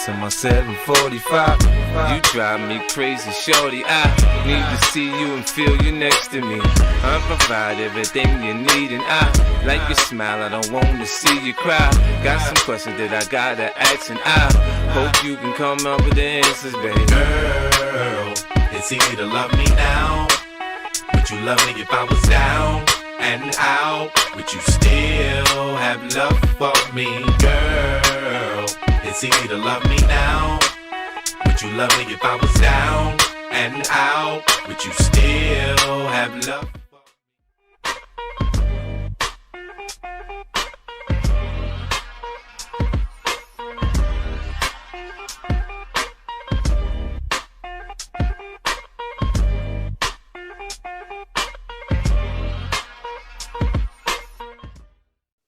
In my 745, you drive me crazy, shorty. I need to see you and feel you next to me. I provide everything you need, and I like your smile. I don't want to see you cry. Got some questions that I gotta ask, and I hope you can come up with the answers, baby. Girl, it's easy to love me now. Would you love me if I was down and out? Would you still have love for me, girl? It's easy to love me now. Would you love me if I was down and out? Would you still have love?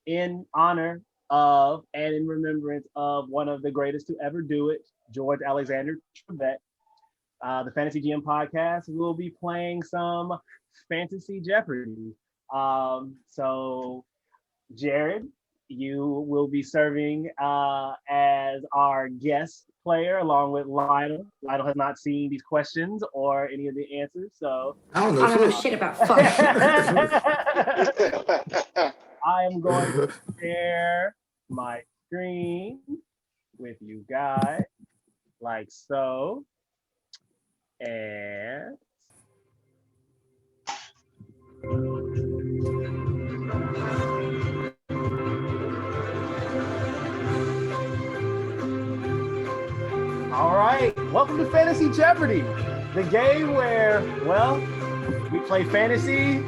In honor of and in remembrance of one of the greatest to ever do it, George Alexander Trebek, the Fantasy GM podcast will be playing some Fantasy Jeopardy. So, Jared, you will be serving as our guest player along with Lionel. Lionel has not seen these questions or any of the answers, so I don't know shit about fun. I am going to share my screen with you guys like so. And all right, welcome to Fantasy Jeopardy, the game where, well, we play fantasy.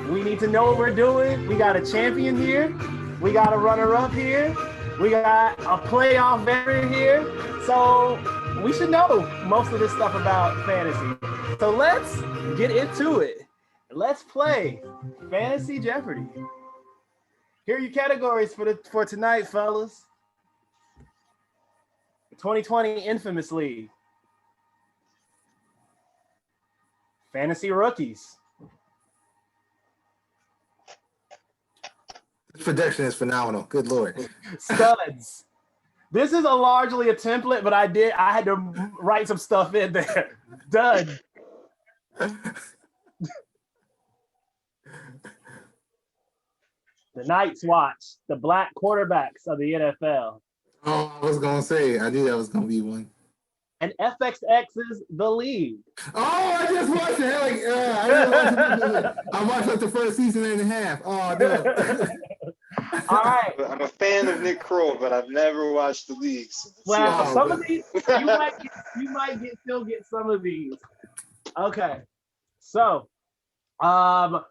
We need to know what we're doing. We got a champion here. We got a runner-up here. We got a playoff veteran here. So we should know most of this stuff about fantasy. So let's get into it. Let's play Fantasy Jeopardy. Here are your categories for tonight, fellas. 2020 Infamous League. Fantasy Rookies. This production is phenomenal. Good Lord. Studs. This is largely a template, but I had to write some stuff in there. Dud. The Night's Watch, the black quarterbacks of the NFL. Oh, I was gonna say, I knew that was gonna be one. And FXX's The League. Oh, I just watched it. I watched like the first season and a half. Oh, no. All right. I'm a fan of Nick Kroll, but I've never watched The League. So well, some of these you might still get some of these. Okay. So, if one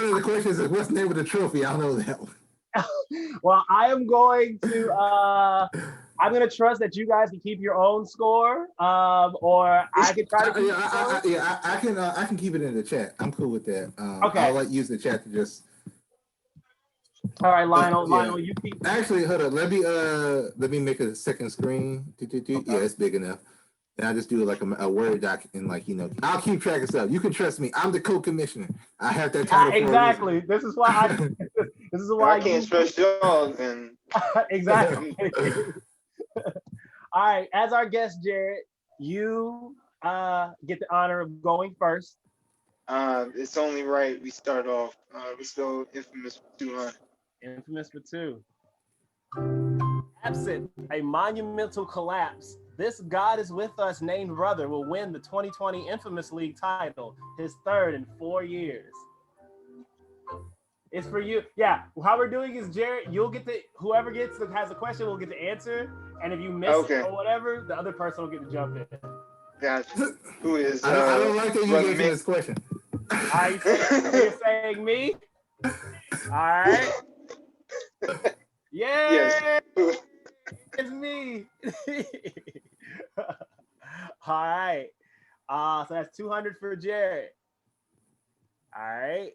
of the questions is what's the name of the trophy, I'll know that one. Well, I'm going to trust that you guys can keep your own score, or I can try to keep I can keep it in the chat. I'm cool with that. Okay. I'll use the chat to just. All right, Lionel, you keep. Actually, hold on. Let me make a second screen. Okay. Yeah, it's big enough. And I just do like a Word doc and I'll keep track of stuff. You can trust me. I'm the co-commissioner. I have that title. Exactly. This is why I can't trust y'all. And exactly. All right. As our guest, Jared, you get the honor of going first. It's only right we start off. Let's go Infamous for 200. Infamous for 2. Absent a monumental collapse This God is with us named brother will win the 2020 Infamous League title, his third in 4 years. It's for you. Yeah, how we're doing is, Jared, you'll get whoever has a question will get to answer. And if you miss it or whatever, the other person will get to jump in. Gotcha. Who is I don't like that you gave me this question. Are you saying me? All right. Yeah. Yes. It's me. All right. So that's 200 for Jared. All right.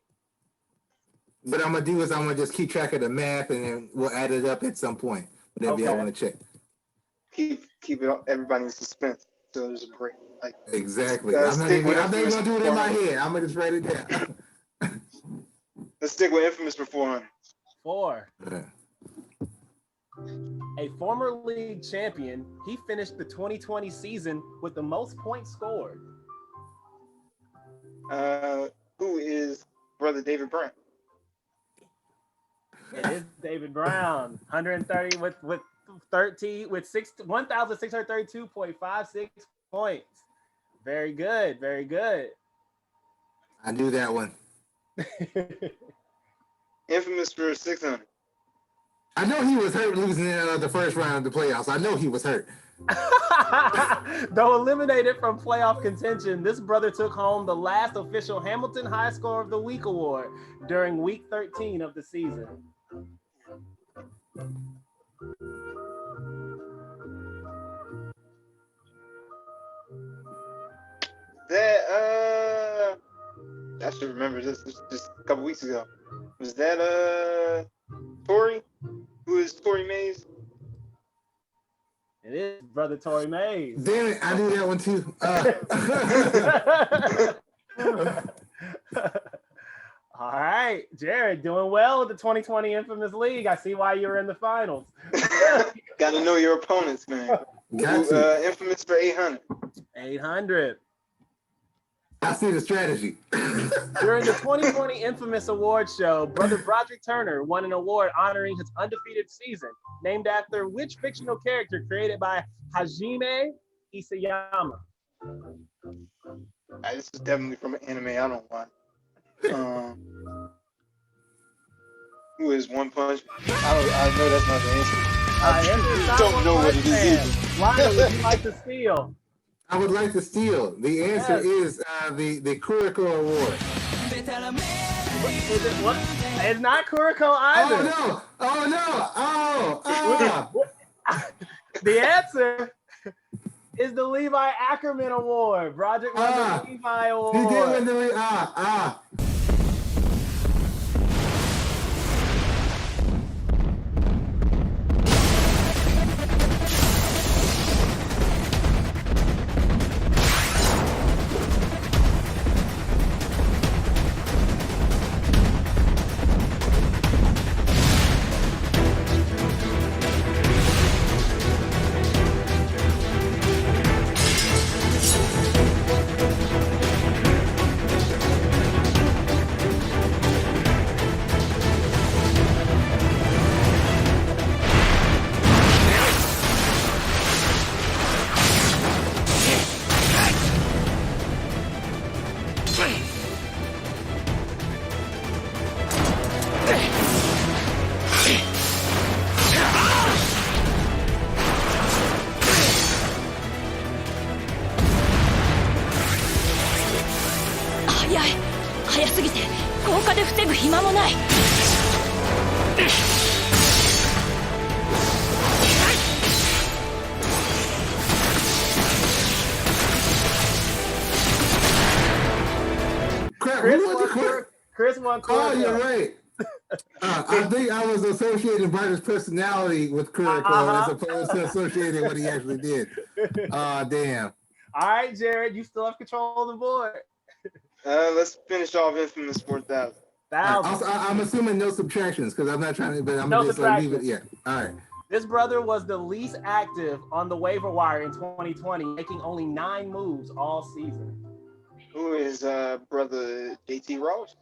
What I'm gonna do is I'm gonna just keep track of the math and then we'll add it up at some point. Whatever y'all want to check. Keep it everybody in suspense. So there's a break. Like exactly. I'm not even gonna do it in my head. I'm gonna just write it down. Let's stick with Infamous for 400. 4. A former league champion, he finished the 2020 season with the most points scored. Who is Brother David Brown? It is David Brown, 130 with 1,632.56 points. Very good, very good. I knew that one. Infamous for 600. I know he was hurt losing in the first round of the playoffs. I know he was hurt. Though eliminated from playoff contention, this brother took home the last official Hamilton High Score of the Week award during Week 13 of the season. I should remember this just a couple weeks ago. Was that Tory? Who is Tory Mays? It is Brother Tory Mays. Damn it, I knew that one too. All right, Jared, doing well with the 2020 Infamous League. I see why you're in the finals. Got to know your opponents, man. Infamous for 800. 800. I see the strategy. During the 2020 Infamous Award Show, Brother Broderick Turner won an award honoring his undefeated season, named after which fictional character created by Hajime Isayama? This is definitely from an anime. I don't know why. Who is One Punch? I know that's not the answer. I don't know what it is either. Lionel, would you like to steal? I would like to steal. The answer is the Kuriko Award. Is it what? It's not Kuriko either. Oh no! The answer is the Levi Ackerman Award. Broderick won the Levi Award. He did win the Chris won. Oh, you're right. I think I was associating Broderick's personality with Kuriko as opposed to associating what he actually did. Damn. All right, Jared, you still have control of the board. Let's finish off Infamous 4000. I'm assuming no subtractions because I'm not trying to, but I'm going to just leave it. Yeah. All right. This brother was the least active on the waiver wire in 2020, making only 9 moves all season. Who is Brother JT Ross?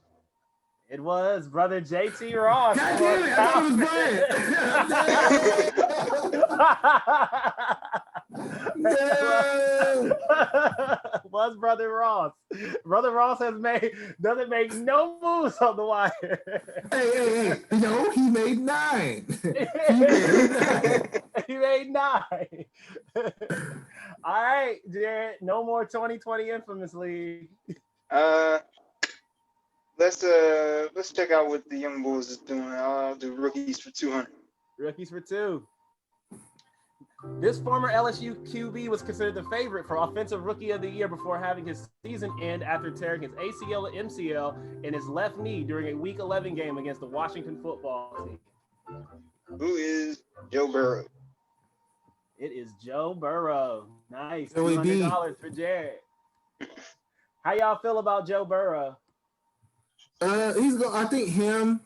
It was Brother JT Ross. God damn it, I thought it was Brian. Brother Ross. Brother Ross doesn't make no moves on the wire. Hey. No, he made 9. He made 9. He made 9. All right, Jared. No more 2020 Infamous League. Let's check out what the young boys is doing. I'll do rookies for 200. Rookies for 2. This former LSU QB was considered the favorite for Offensive Rookie of the Year before having his season end after tearing his ACL and MCL in his left knee during a Week 11 game against the Washington football team. Who is Joe Burrow? It is Joe Burrow. Nice. Joey B. $200 for Jared. How y'all feel about Joe Burrow? I think him.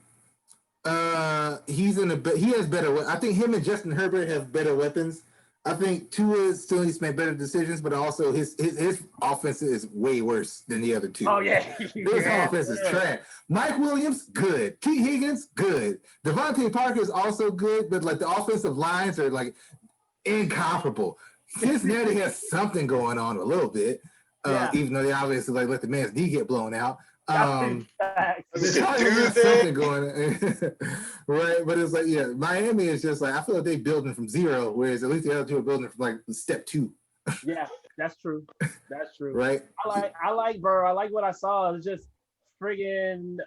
He has better. I think him and Justin Herbert have better weapons. I think Tua still needs to make better decisions, but also his offense is way worse than the other two. Oh yeah, His offense is trash. Mike Williams, good. T. Higgins, good. Devontae Parker is also good, but like the offensive lines are like incomparable. Cincinnati has something going on a little bit, even though they obviously like let the man's knee get blown out. There's something going on. Right, but it's like, Miami is just like, I feel like they're building from zero, whereas at least the other two are building from like step 2. Yeah, that's true. That's true. Right. I like Burrow. I like what I saw. It's just friggin'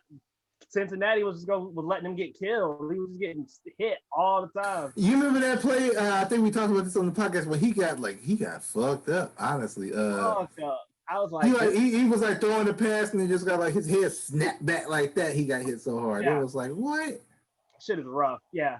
Cincinnati was letting him get killed. He was just getting hit all the time. You remember that play? I think we talked about this on the podcast when he got fucked up. Honestly, fucked up. I was like, he was like throwing the pass and he just got like his head snapped back like that. He got hit so hard. Yeah. It was like, what? Shit is rough. Yeah.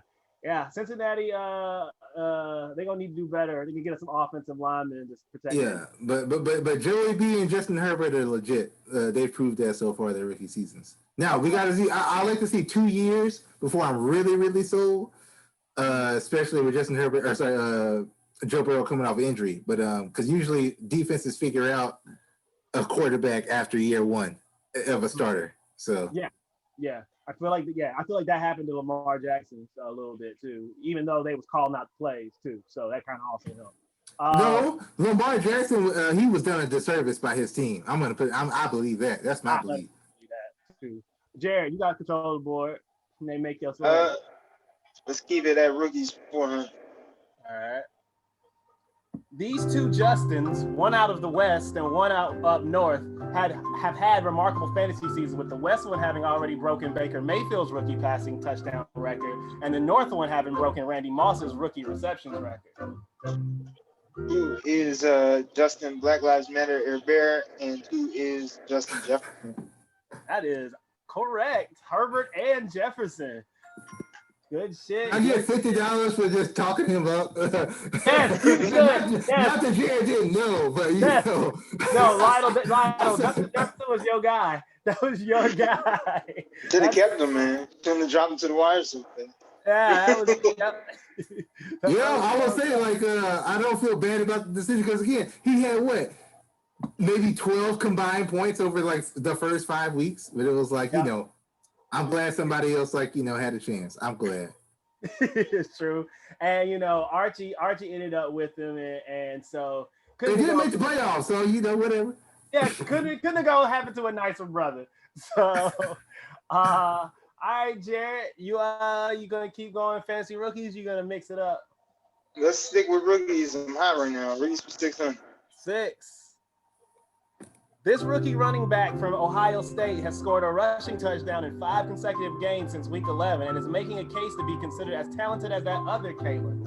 Cincinnati, they're gonna need to do better. They can get us some offensive linemen and just protect. Yeah, them. but Joey B and Justin Herbert are legit. They've proved that so far their rookie seasons. Now we got to see. I like to see 2 years before I'm really, really sold. Especially with Justin Herbert, Joe Burrow coming off injury, but because usually defenses figure out a quarterback after year 1 of a starter. So yeah. I feel like that happened to Lamar Jackson a little bit too, even though they was calling out plays too. So that kind of also helped. No, Lamar Jackson, he was done a disservice by his team. I believe that. That's my belief. That too. Jared, you got control of the board. Can they make your Let's keep it at rookies 400. All right. These two Justins, one out of the West and one out up north, have had remarkable fantasy seasons, with the West one having already broken Baker Mayfield's rookie passing touchdown record, and the North one having broken Randy Moss's rookie receptions record. Who is Justin Black Lives Matter Herbert, and who is Justin Jefferson? That is correct. Herbert and Jefferson. Good shit. I get $50 for just talking him up. Yes, you should. Not that Jared didn't know, but you know. No, Lionel, Justin was your guy. That was your guy. Should have kept him, man. Shouldn't have dropped him to the wire or something. Yeah, that was. I will say, I don't feel bad about the decision because, again, he had what? Maybe 12 combined points over like the first 5 weeks, but it was like, I'm glad somebody else had a chance. I'm glad. It's true. And Archie ended up with him, and so they didn't make the playoffs, so whatever. Yeah, couldn't go happen to a nicer brother. So all right, Jared, you gonna keep going fantasy rookies? You gonna mix it up? Let's stick with rookies. I'm hot right now. Rookies for 600. 6. This rookie running back from Ohio State has scored a rushing touchdown in 5 consecutive games since week 11 and is making a case to be considered as talented as that other Kalen.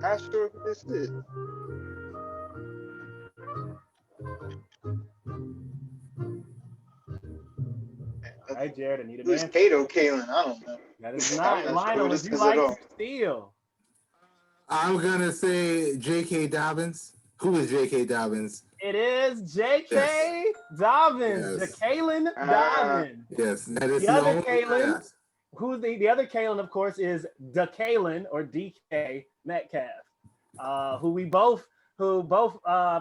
Not sure who this is. All right, Jared, I need a Who's man. Kato Kalen? I don't know. That is not Lionel. Would you like to steal? I'm gonna say J.K. Dobbins. Who is J.K. Dobbins? It is J.K. Dobbins, Yes. Kalen Dobbins. Yes, that is The other only Kalen, yes. who's the other Kalen, of course, is DeKalen or DK Metcalf, who both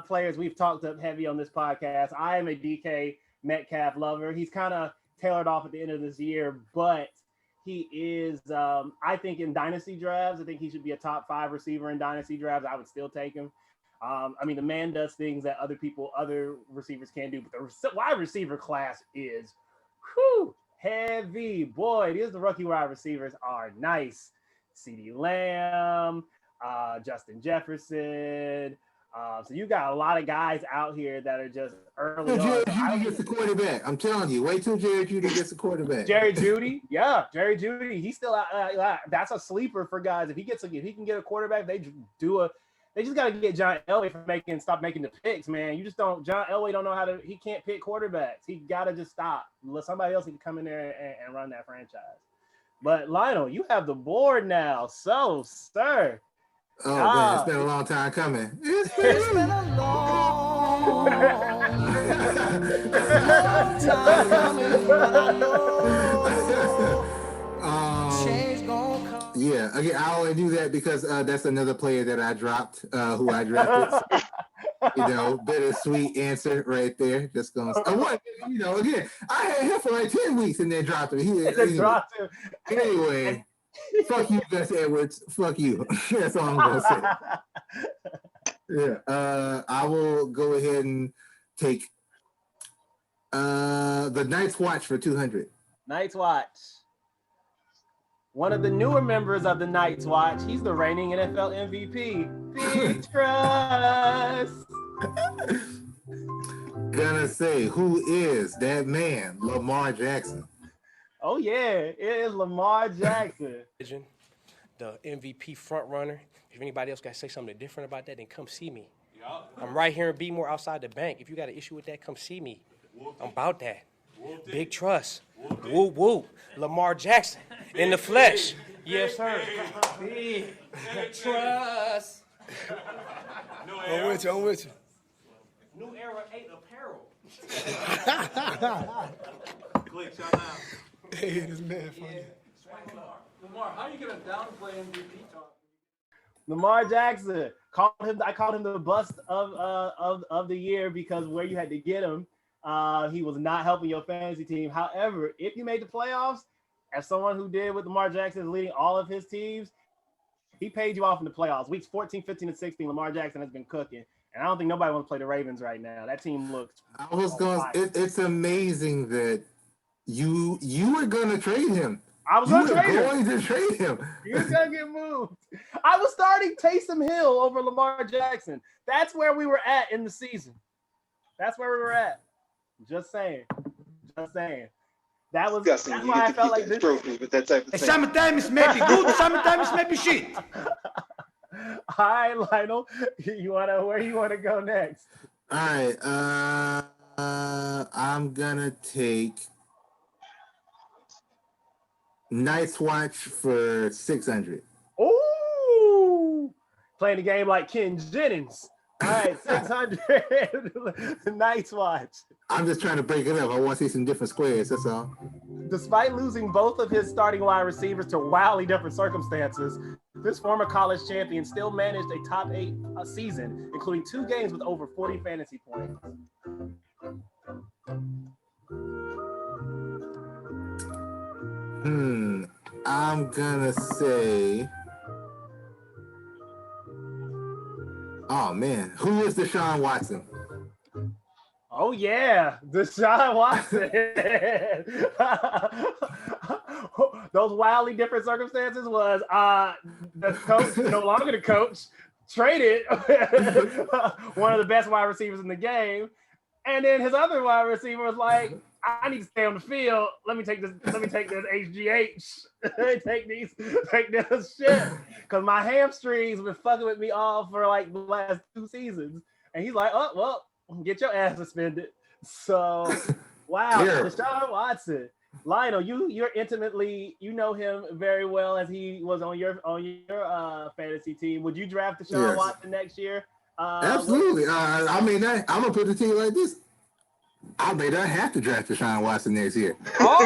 players we've talked up heavy on this podcast. I am a DK Metcalf lover. He's kind of tailored off at the end of this year, but he is, I think, in dynasty drafts, I think he should be a top 5 receiver in dynasty drafts. I would still take him. I mean, the man does things that other receivers can't do, but the wide receiver class is heavy. Boy, the rookie wide receivers are nice. CeeDee Lamb, Justin Jefferson. So you got a lot of guys out here that are just early on. Jerry Jeudy gets the quarterback. I'm telling you, wait till Jerry Jeudy gets the quarterback. Jerry Jeudy, Jerry Jeudy. He's still that's a sleeper for guys. If he can get a quarterback, they just got to get John Elway stop making the picks, man. You just don't. John Elway don't know how to. He can't pick quarterbacks. He got to just stop. Let somebody else can come in there and run that franchise. But Lionel, you have the board now, so sir. Oh man, it's been a long time coming. It's been a long time coming. But I know change gonna come. Yeah, again, I only do that because that's another player that I dropped, who I drafted. Bittersweet answer right there. Just gonna, again, I had him for like 10 weeks and then dropped him. Dropped him. Anyway. Fuck you, Gus Edwards. Fuck you. That's all I'm gonna say. Yeah. I will go ahead and take the Night's Watch for 200. Night's Watch. One of the newer members of the Night's Watch. He's the reigning NFL MVP. Big Trust. Gonna say, who is that man? Lamar Jackson. Oh yeah, it is Lamar Jackson. The MVP front runner. If anybody else got to say something different about that, then come see me. I'm right here in Beemore outside the bank. If you got an issue with that, come see me. I'm about that. Big trust. Woo woo. Lamar Jackson in the flesh. Yes, sir. Big trust. I'm with you. New Era 8 apparel. Click, shout out. Hey, this man funny. Lamar, how are you gonna downplay MVP talk? Lamar Jackson. I called him the bust of the year because where you had to get him, he was not helping your fantasy team. However, if you made the playoffs, as someone who did with Lamar Jackson leading all of his teams, he paid you off in the playoffs. Weeks 14, 15, and 16, Lamar Jackson has been cooking. And I don't think nobody wants to play the Ravens right now. That team looks. It's amazing that you were going to trade him. I was going to trade him. He was going to get moved. I was starting Taysom Hill over Lamar Jackson. That's where we were at in the season. That's where we were at. Just saying. That's why I felt like this. Trophies with that type of thing. Sometimes it may be good, sometimes it may be shit. All right, Lionel, where you want to go next? All right, I'm gonna take Night's Watch for 600. Ooh, playing the game like Ken Jennings. All right, 600. Night's Watch. I'm just trying to break it up. I want to see some different squares. That's all. Despite losing both of his starting wide receivers to wildly different circumstances, this former college champion still managed a top 8 season, including 2 games with over 40 fantasy points. I'm gonna say, oh man, who is Deshaun Watson? Oh yeah, Deshaun Watson. Those wildly different circumstances was the coach, no longer the coach, traded one of the best wide receivers in the game, and then his other wide receiver was like, I need to stay on the field. Let me take this HGH. take this shit. Because my hamstrings been fucking with me all for like the last 2 seasons. And he's like, oh, well, get your ass suspended. So, wow. Yeah. Deshaun Watson. Lionel, you're intimately, you know him very well as he was on your fantasy team. Would you draft Deshaun Watson next year? Absolutely. I'm going to put it to you like this. I may not have to draft Deshaun Watson next year. Oh,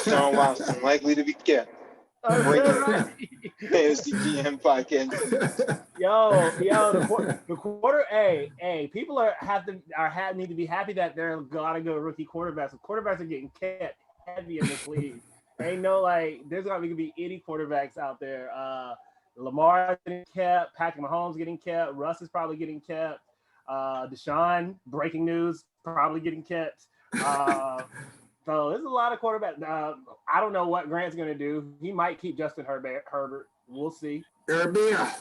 Sean Watson likely to be kept. Fantasy GM podcast. The quarter. Hey, people need to be happy that there are a lot of good rookie quarterbacks. The quarterbacks are getting kept heavy in this league. Ain't no there's not gonna be any quarterbacks out there. Lamar getting kept, Patrick Mahomes getting kept, Russ is probably getting kept. Deshaun, breaking news, probably getting kept. So there's a lot of quarterbacks. I don't know what Grant's going to do. He might keep Justin Herbert. We'll see. Herbert.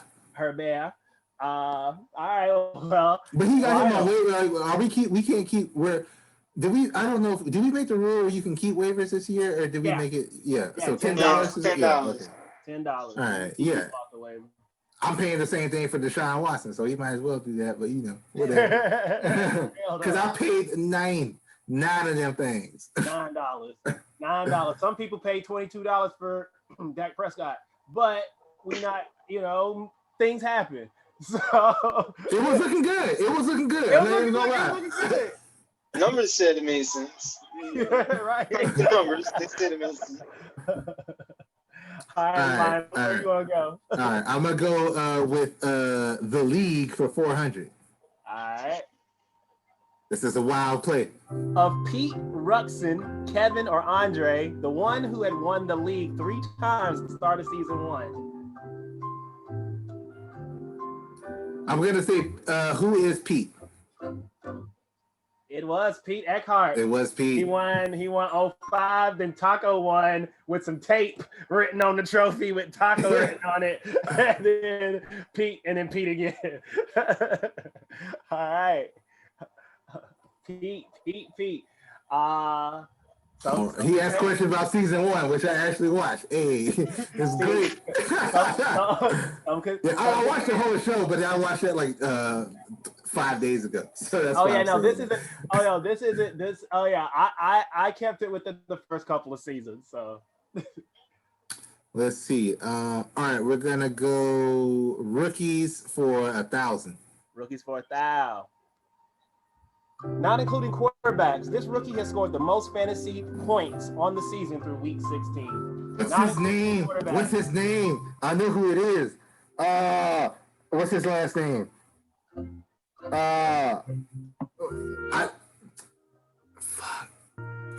All right. Well, but he got him on waiver. We can't keep where. Did we? I don't know. Did we make the rule where you can keep waivers this year, or did we make it? Yeah. So $10. $10. $10. All right. Yeah. I'm paying the same thing for Deshaun Watson, so he might as well do that. But whatever. Because I paid nine of them things. $9. Some people pay $22 for Dak Prescott, but we not. Things happen. So it was looking good. Numbers said it made sense. Right. The numbers, they said it made sense. All right. Where you want to go? All right, I'm gonna go with the league for 400. All right. This is a wild play. Of Pete, Ruxin, Kevin, or Andre, the one who had won the league 3 times at the start of season 1. I'm gonna say, who is Pete? It was Pete Eckhart. It was Pete. He won 05, then Taco won with some tape written on the trophy with Taco written on it. And then Pete again. All right. Pete. He asked questions about season 1, which I actually watched. Hey, it's great. I watched the whole show, but I watched it 5 days ago. So that's I kept it within the first couple of seasons. So let's see. All right, we're gonna go rookies for 1,000. Rookies for 1,000. Not including quarterbacks, this rookie has scored the most fantasy points on the season through week 16. What's his name? I know who it is. What's his last name?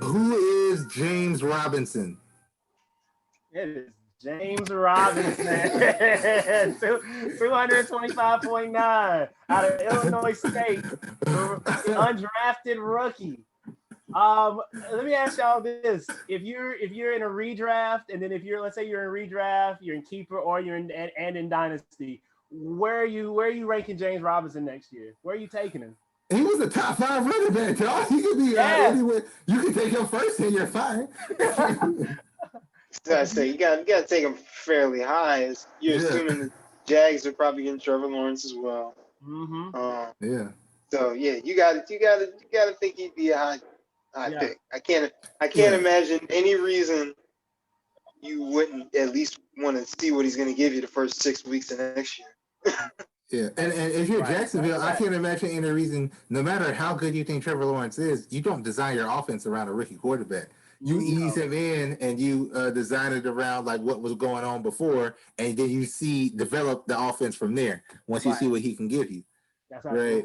Who is James Robinson? It is James Robinson. 225.9 out of Illinois State. Undrafted rookie. Let me ask y'all this: if you're in a redraft, and then let's say you're in redraft, you're in keeper, or you're in dynasty, where are you ranking James Robinson next year? Where are you taking him? He was a top 5 running back, y'all. He could be anywhere. You can take him first, and you're fine. So I say you got to take him fairly high. You're assuming the Jags are probably getting Trevor Lawrence as well. Mm-hmm. So you got to think he'd be a high pick. I can't imagine any reason you wouldn't at least want to see what he's going to give you the first 6 weeks of next year. Yeah, and if you're Jacksonville, I can't imagine any reason. No matter how good you think Trevor Lawrence is, you don't design your offense around a rookie quarterback. You ease him in, and you design it around what was going on before, and then you develop the offense from there. Once you see what he can give you, that's right?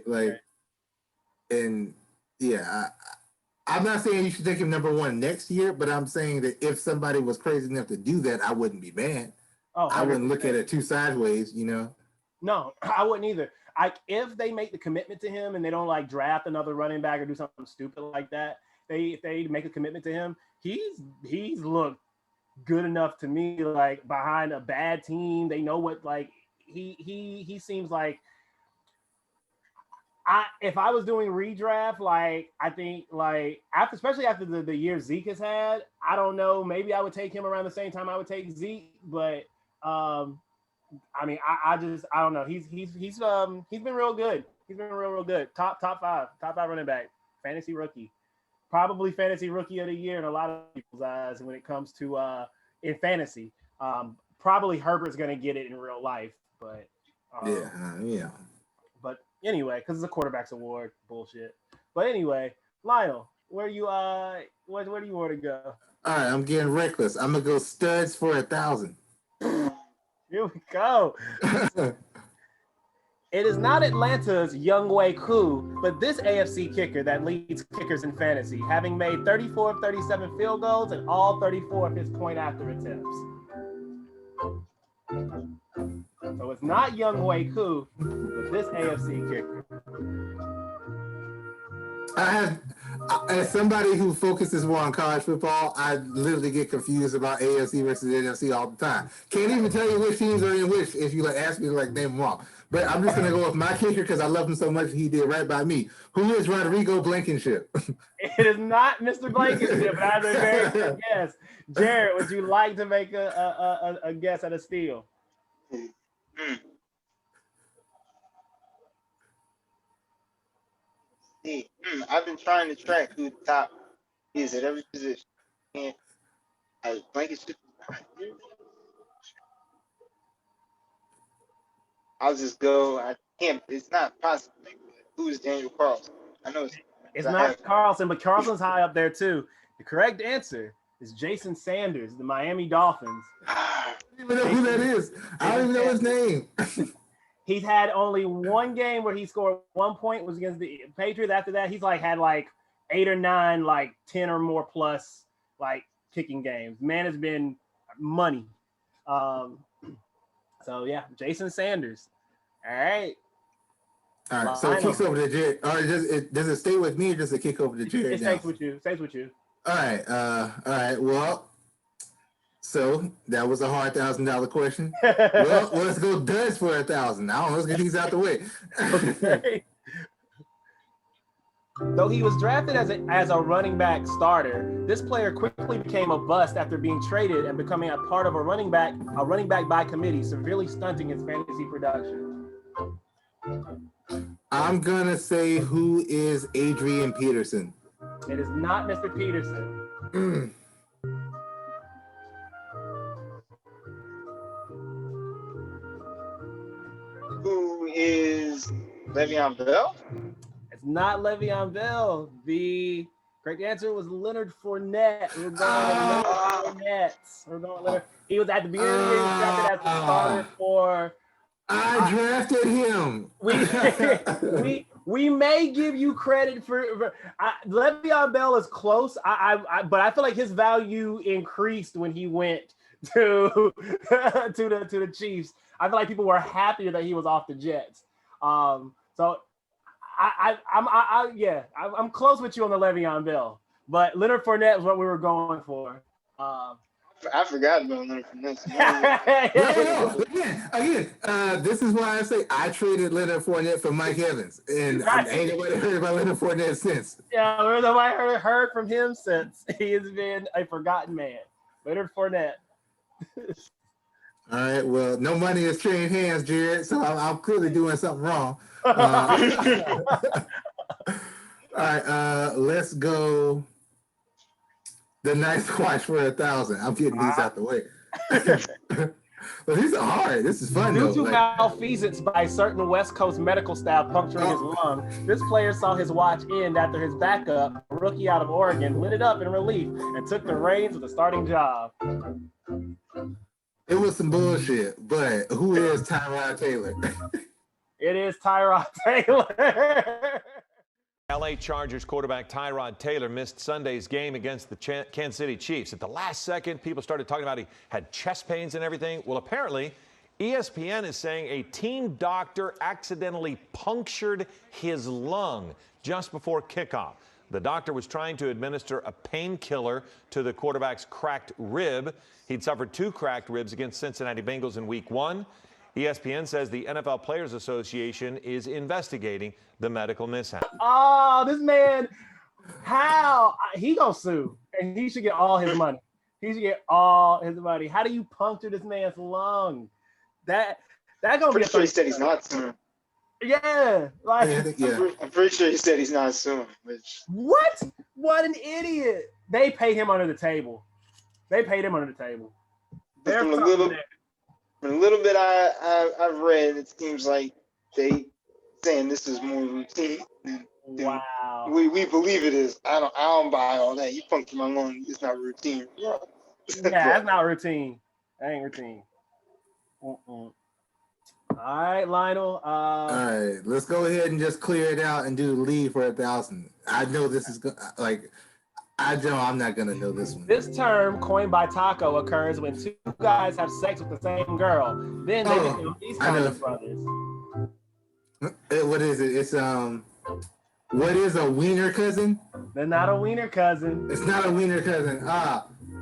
I'm not saying you should take him number 1 next year, but I'm saying that if somebody was crazy enough to do that, I wouldn't be mad. I wouldn't look at it too sideways, No, I wouldn't either. If they make the commitment to him and they don't draft another running back or do something stupid like that, if they make a commitment to him, he's looked good enough to me. Behind a bad team, they know what he seems like. If I was doing redraft, I think especially after the year Zeke has had, I don't know, maybe I would take him around the same time I would take Zeke, but I don't know. He's been real good. He's been real good. Top 5 running back, fantasy rookie, probably fantasy rookie of the year in a lot of people's eyes when it comes to in fantasy. Probably Herbert's gonna get it in real life, but But anyway, because it's a quarterback's award, bullshit. But anyway, Lionel, where do you want to go? All right, I'm getting reckless. I'm gonna go studs for 1,000. Here we go. It is not Atlanta's Younghoe Koo, but this AFC kicker that leads kickers in fantasy, having made 34 of 37 field goals and all 34 of his point after attempts. So it's not Younghoe Koo, but this AFC kicker. As somebody who focuses more on college football, I literally get confused about AFC versus NFC all the time. Can't even tell you which teams are in which if you ask me to name them all. But I'm just gonna go with my kicker because I love him so much. He did right by me. Who is Rodrigo Blankenship? It is not Mr. Blankenship, but that's a very good guess. Jared, would you like to make a guess at a steal? I've been trying to track who the top is at every position. And Blankenship. I'll just go. I can't. It's not possible. Who is Daniel Carlson? I know it's not Carlson, but Carlson's high up there too. The correct answer is Jason Sanders, the Miami Dolphins. I don't even know who that is. I don't even know his name. He's had only one game where he scored 1 point, was against the Patriots. After that, he's had 8 or 9, 10 or more plus kicking games. Man has been money. So yeah, Jason Sanders. All right. All right. So it kicks over to Jared. Or does it stay with me or does it kick over to Jared? It stays with you. Stays with you. All right. All right. Well, so that was a hard $1,000 question. Well, let's go duds for 1,000. I don't know. Let's get these out the way. Okay. Though he was drafted as a running back starter, this player quickly became a bust after being traded and becoming a part of a running back by committee, severely stunting his fantasy production. I'm gonna say who is Adrian Peterson. It is not Mr. Peterson. Who is Le'Veon Bell? It's not Le'Veon Bell. The correct answer was Leonard Fournette. We're going Fournette. He was at the beginning of the year. He was drafted as a starter for. I drafted him. We may give you credit for Le'Veon Bell is close. But I feel like his value increased when he went to the Chiefs. I feel like people were happier that he was off the Jets. So I'm close with you on the Le'Veon Bell, but Leonard Fournette is what we were going for. I forgot about Leonard Fournette. Again, this is why I say I traded Leonard Fournette for Mike Evans, and I ain't nobody heard about Leonard Fournette since. Yeah, nobody heard from him since. He has been a forgotten man. Leonard Fournette. All right, well, no money has changed hands, Jared, so I'm clearly doing something wrong. All right, let's go the nice watch for 1,000. I'm getting these out the way. Well, these are hard. This is fun, Due to malfeasance by certain West Coast medical staff puncturing his lung, this player saw his watch end after his backup, a rookie out of Oregon, lit it up in relief and took the reins of the starting job. It was some bullshit, but who is Tyrod Taylor? It is Tyrod Taylor. LA Chargers quarterback Tyrod Taylor missed Sunday's game against the Kansas City Chiefs. At the last second, people started talking about he had chest pains and everything. Well, apparently, ESPN is saying a team doctor accidentally punctured his lung just before kickoff. The doctor was trying to administer a painkiller to the quarterback's cracked rib. He'd suffered 2 cracked ribs against Cincinnati Bengals in Week 1. ESPN says the NFL Players Association is investigating the medical mishap. Oh, this man, how? He gonna sue, and he should get all his money. He should get all his money. How do you puncture this man's lung? That gonna pretty be. Sure he said he's not suing. Yeah, I'm pretty sure he said he's not suing. What? What an idiot! They paid him under the table. From a little bit I've read, it seems like they saying this is more routine than Wow. We believe it is. I don't buy all that. You puncture my lung. It's not routine. Yeah, that's not routine. That ain't routine. All right, Lionel. All right, let's go ahead and just clear it out and do the lead for 1,000. I know this is like, I'm not gonna know this one. This term, coined by Taco, occurs when two guys have sex with the same girl. Then they become these kind of brothers. What is it? It's what is a wiener cousin? They're not a wiener cousin. It's not a wiener cousin.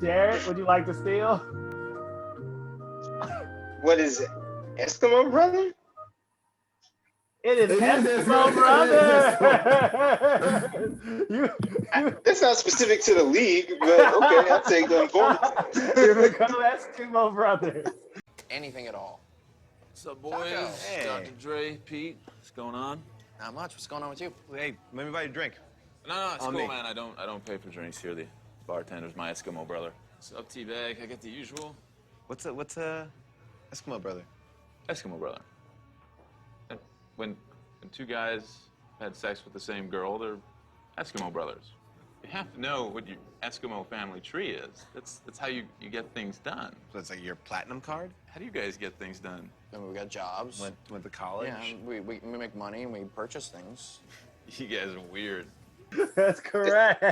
Jared, would you like to steal? What is it? Eskimo brother? It is Eskimo brother. It's not specific to the league, but okay, I'll take the importance. You become Eskimo brothers. Anything at all. What's up, boys? Hey. Dr. Dre, Pete, what's going on? Not much. What's going on with you? Hey, let me buy you a drink. No, it's cool, man. I don't pay for drinks here. The bartender's my Eskimo brother. What's up, T-Bag? I get the usual. What's Eskimo brother? Eskimo brother. When two guys had sex with the same girl, they're Eskimo brothers. You have to know what your Eskimo family tree is. That's how you get things done. So it's like your platinum card? How do you guys get things done? Then we got jobs. Went to college? Yeah, we make money and we purchase things. You guys are weird. That's correct.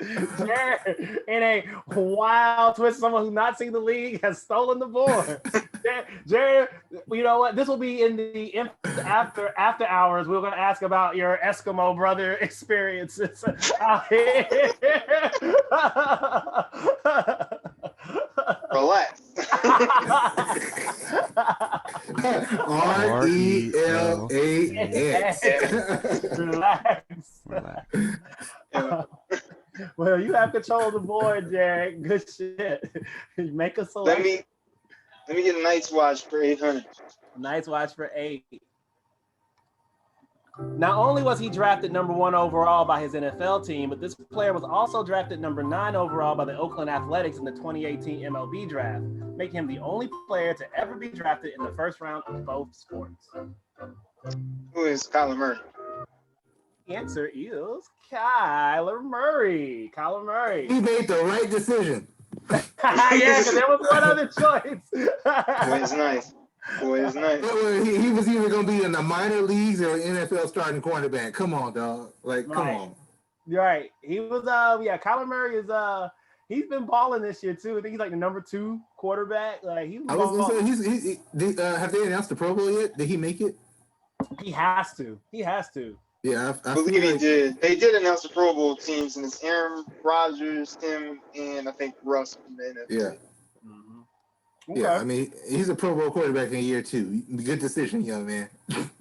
Jared, in a wild twist, someone who's not seen the league has stolen the board. Jared, you know what? This will be in the after hours. We're going to ask about your Eskimo brother experiences out here. Relax. RELAX. Relax. Well, you have control of the board, Jared. Good shit. Make a selection. Let me get a Night's Watch for 800. Night's Watch for 8. Not only was he drafted number 1 overall by his NFL team, but this player was also drafted number 9 overall by the Oakland Athletics in the 2018 MLB draft, making him the only player to ever be drafted in the first round of both sports. Who is Kyler Murray? The answer is Kyler Murray. Kyler Murray. He made the right decision. Yeah, because there was one other choice. Boy, it's nice. Boy, it's nice. He was either going to be in the minor leagues or NFL starting cornerback. Come on, dog. Come on. You're right. He was, Kyler Murray is, he's been balling this year, too. I think he's like the number 2 quarterback. Like, he was I was going to say, have they announced the Pro Bowl yet? Did he make it? He has to. Yeah, I believe he did. They did announce the Pro Bowl teams, and it's Aaron Rodgers, Tim, and I think Russ from the NFL. Yeah. Mm-hmm. Okay. Yeah, I mean, he's a Pro Bowl quarterback in year 2. Good decision, young man.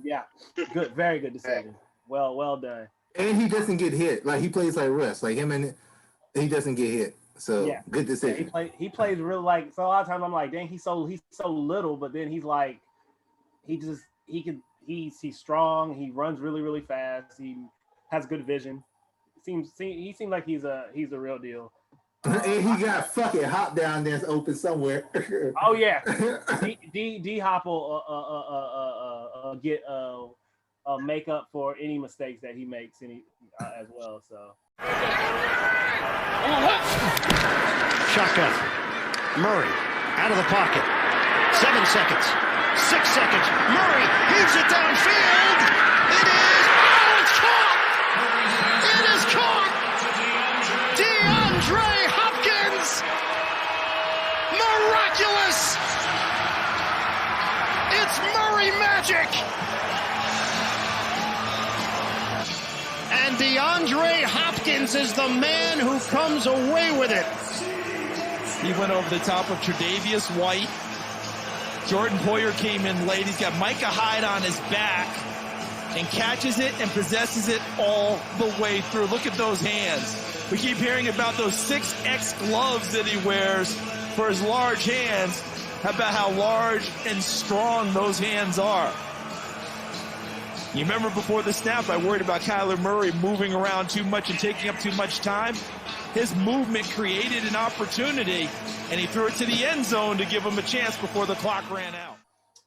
Yeah, good, very good decision. Well done. And he doesn't get hit. Like, he plays like Russ. Like, he doesn't get hit. So, yeah. Good decision. Yeah, he plays real, like, so a lot of times I'm like, dang, he's so little, but then he's like, he's strong. He runs really, really fast. He has good vision. He seems like he's a real deal. And he got fucking hop down there open somewhere. Oh yeah, D Hop will get make up for any mistakes that he makes as well. So. Shotgun. Murray out of the pocket. 7 seconds. 6 seconds. Murray heaves it downfield. It is. Oh, it's caught. It is caught. DeAndre Hopkins. Miraculous. It's Murray magic. And DeAndre Hopkins is the man who comes away with it. He went over the top of Tre'Davious White. Jordan Poyer came in late. He's got Micah Hyde on his back and catches it and possesses it all the way through. Look at those hands. We keep hearing about those 6X gloves that he wears for his large hands. How about how large and strong those hands are? You remember before the snap, I worried about Kyler Murray moving around too much and taking up too much time. His movement created an opportunity, and he threw it to the end zone to give him a chance before the clock ran out.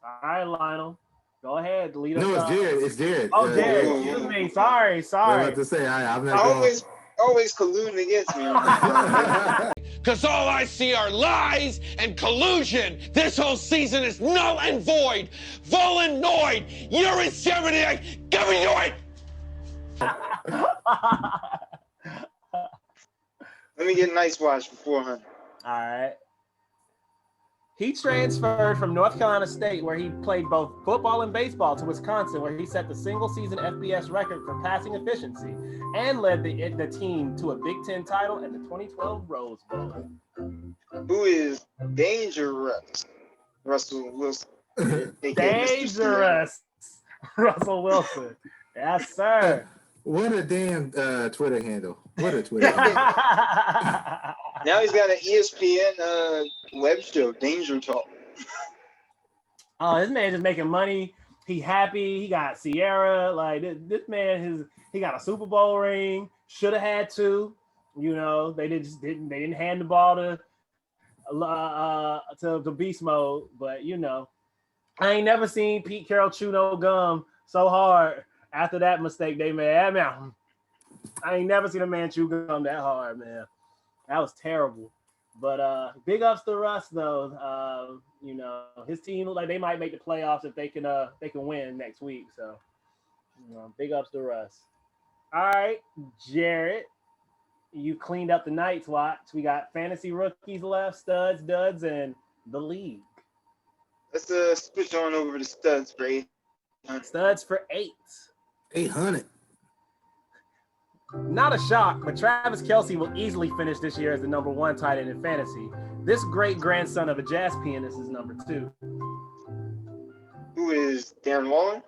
All right, Lionel. Go ahead, lead us. No, it's Jared. It's Jared. Oh, Jared. Excuse me. Sorry. I was about to say, I'm not always colluding against me. Because all I see are lies and collusion. This whole season is null and void. Vollenoid. You're in jeopardy. Give me it. Let me get a nice watch for 400. All right. He transferred from North Carolina State, where he played both football and baseball, to Wisconsin, where he set the single-season FBS record for passing efficiency and led the team to a Big Ten title and the 2012 Rose Bowl. Who is dangerous? Russell Wilson. Dangerous. Russell Wilson. Yes, sir. What a damn Twitter handle. What a Twitter handle. Now he's got an ESPN web show, Danger Talk. Oh, this man just making money. He happy. He got Sierra. Like this man, he got a Super Bowl ring. Should have had two. You know, they didn't hand the ball to Beast Mode. But you know, I ain't never seen Pete Carroll chew no gum so hard after that mistake they made. I ain't never seen a man chew gum that hard, man. That was terrible. But big ups to Russ though. You know, his team look like they might make the playoffs if they can win next week. So you know, big ups to Russ. All right, Jared, you cleaned up the Night's Watch. We got fantasy rookies left, studs, duds, and the league. Let's switch on over to studs for 800. Studs for 800. Not a shock, but Travis Kelce will easily finish this year as the #1 tight end in fantasy. This great-grandson of a jazz pianist is #2. Who is Darren Waller?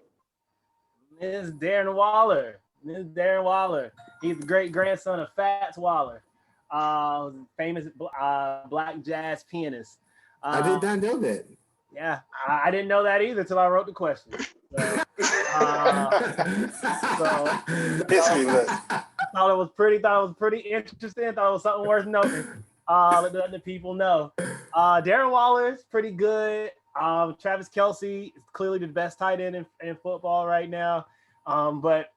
It's Darren Waller. He's the great-grandson of Fats Waller, famous black jazz pianist. I did not know that. Yeah, I didn't know that either until I wrote the question. So, thought it was pretty interesting. Thought it was something worth noting. Letting the people know. Darren Waller is pretty good. Travis Kelce is clearly the best tight end in football right now. But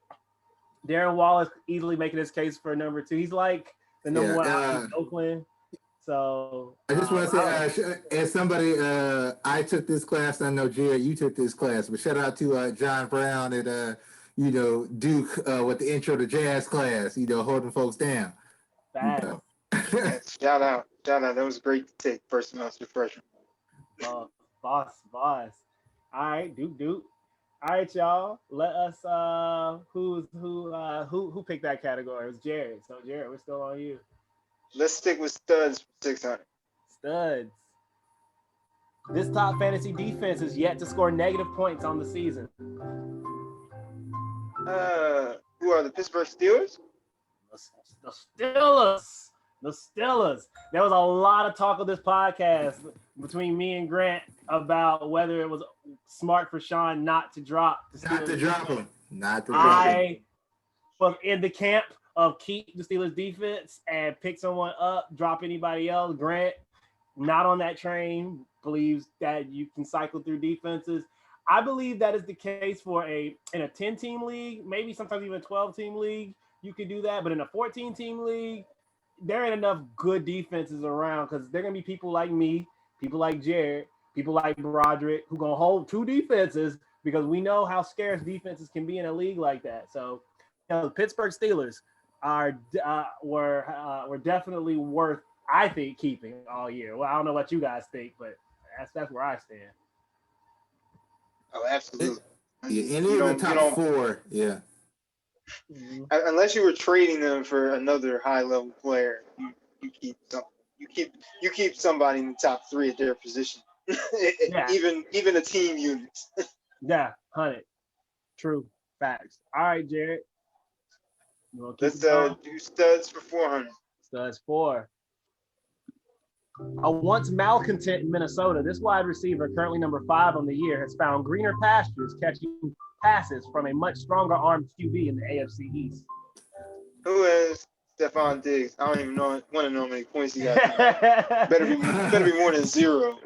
Darren Waller is easily making his case for #2. He's like the #1 out in Oakland. So I just want to say, as somebody, I took this class. I know Jared, you took this class, but shout out to John Brown at Duke with the intro to jazz class. Holding folks down. Shout out. That was great to take first semester freshman. Boss. All right, Duke. All right, y'all. Let us. Who picked that category? It was Jared. So Jared, we're still on you. Let's stick with studs for 600. Studs. This top fantasy defense is yet to score negative points on the season. Who are the Pittsburgh Steelers? The Steelers. There was a lot of talk of this podcast between me and Grant about whether it was smart for Sean not to drop the Steelers. I was in the camp of keep the Steelers defense and pick someone up, drop anybody else. Grant, not on that train, believes that you can cycle through defenses. I believe that is the case in a 10-team league, maybe sometimes even a 12-team league, you could do that. But in a 14-team league, there ain't enough good defenses around because there are going to be people like me, people like Jared, people like Broderick who going to hold two defenses because we know how scarce defenses can be in a league like that. So, the Pittsburgh Steelers were definitely worth, I think, keeping all year. Well, I don't know what you guys think, but that's where I stand. Oh, absolutely. Yeah, any of the top 4, yeah. Unless you were trading them for another high-level player, you keep somebody in the top 3 at their position. Yeah. even a team unit. Yeah, 100. True facts. All right, Jared. Let's do studs for 400. Studs 4. A once malcontent in Minnesota, this wide receiver, currently #5 on the year, has found greener pastures catching passes from a much stronger armed QB in the AFC East. Who is Stephon Diggs? I don't even want to know how many points he got. better be more than 0.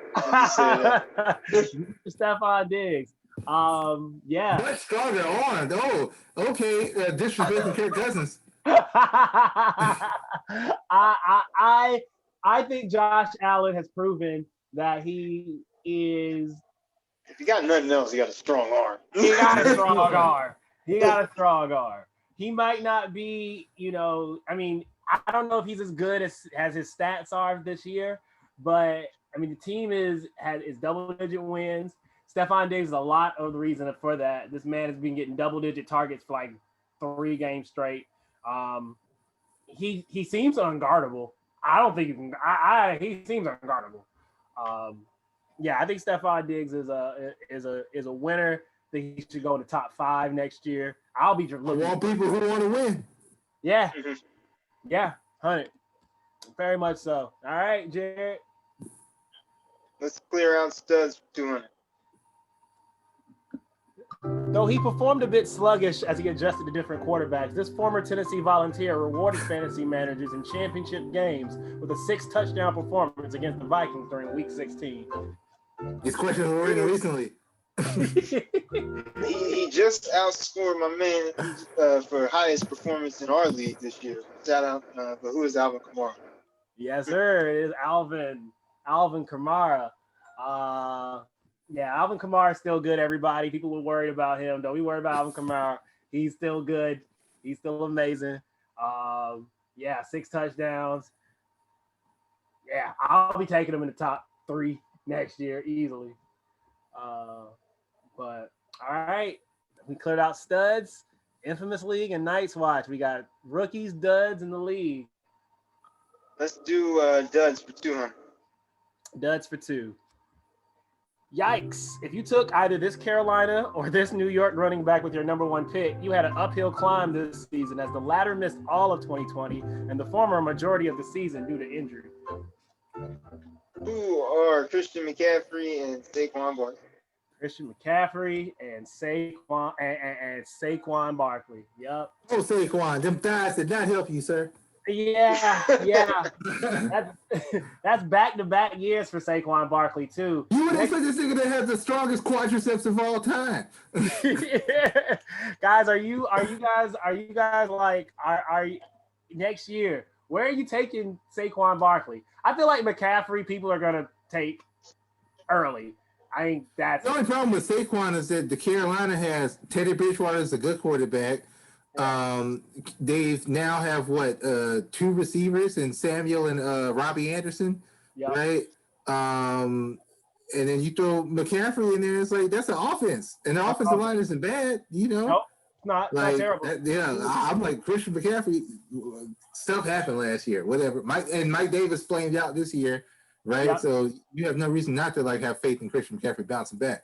Stephon Diggs. Yeah. Much stronger arm. Oh, okay. Disrespecting Kirk Cousins. I think Josh Allen has proven that he is. If you got nothing else, you got a strong arm. He got a strong arm. He got a strong arm. He might not be, I mean, I don't know if he's as good as his stats are this year, but I mean, the team is double-digit wins. Stephon Diggs is a lot of the reason for that. This man has been getting double-digit targets for like 3 games straight. He seems unguardable. I don't think he seems unguardable. Yeah, I think Stephon Diggs is a winner. I think he should go in the top 5 next year. I'll be looking. I want people who want to win. Yeah, yeah, 100. Very much so. All right, Jared. Let's clear out studs for 200. Though he performed a bit sluggish as he adjusted to different quarterbacks, this former Tennessee Volunteer rewarded fantasy managers in championship games with a 6-touchdown performance against the Vikings during Week 16. His question was already recently. He just outscored my man for highest performance in our league this year. Shout out, but who is Alvin Kamara? Yes, sir. It is Alvin Kamara. Yeah, Alvin Kamara is still good, everybody. People were worried about him. Don't be worried about Alvin Kamara. He's still good. He's still amazing. Yeah, 6 touchdowns. Yeah, I'll be taking him in the top 3 next year easily. But all right, we cleared out studs, Infamous League, and Night's Watch. We got rookies, duds in the league. Let's do duds for 200. Duds for 2. Yikes. If you took either this Carolina or this New York running back with your number 1 pick, you had an uphill climb this season as the latter missed all of 2020 and the former a majority of the season due to injury. Who are Christian McCaffrey and Saquon Barkley? Christian McCaffrey and Saquon Barkley. Yep. Oh, Saquon, them thighs did not help you, sir. Yeah. That's back-to-back years for Saquon Barkley too. You would expect this nigga to have the strongest quadriceps of all time. Guys, are you guys like are you, next year? Where are you taking Saquon Barkley? I feel like McCaffrey people are gonna take early. I think that's the only problem with Saquon is that the Carolina has Teddy Bridgewater is a good quarterback. They now have 2 receivers in Samuel and Robbie Anderson, right? And then you throw McCaffrey in there, it's like that's an offense, and the offensive line isn't bad, Nope, it's not terrible. I'm like Christian McCaffrey. Stuff happened last year, whatever. Mike Davis flamed out this year, right? Yep. So you have no reason not to have faith in Christian McCaffrey bouncing back.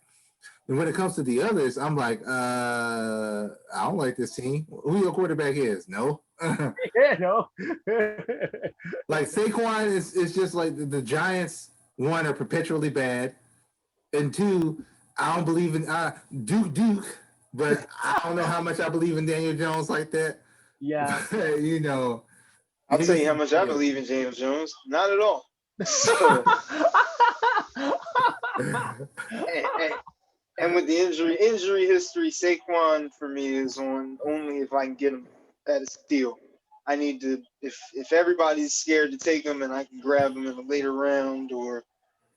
And when it comes to the others, I'm like, I don't like this team. Who your quarterback is? No. Yeah, no. Like Saquon is just like the Giants, 1, are perpetually bad, and 2, I don't believe in Duke, but I don't know how much I believe in Daniel Jones like that. Yeah. I'll tell you how much I believe in James Jones. Not at all. So, and with the injury history, Saquon for me is on only if I can get him at a steal. I need to, if everybody's scared to take him and I can grab him in a later round or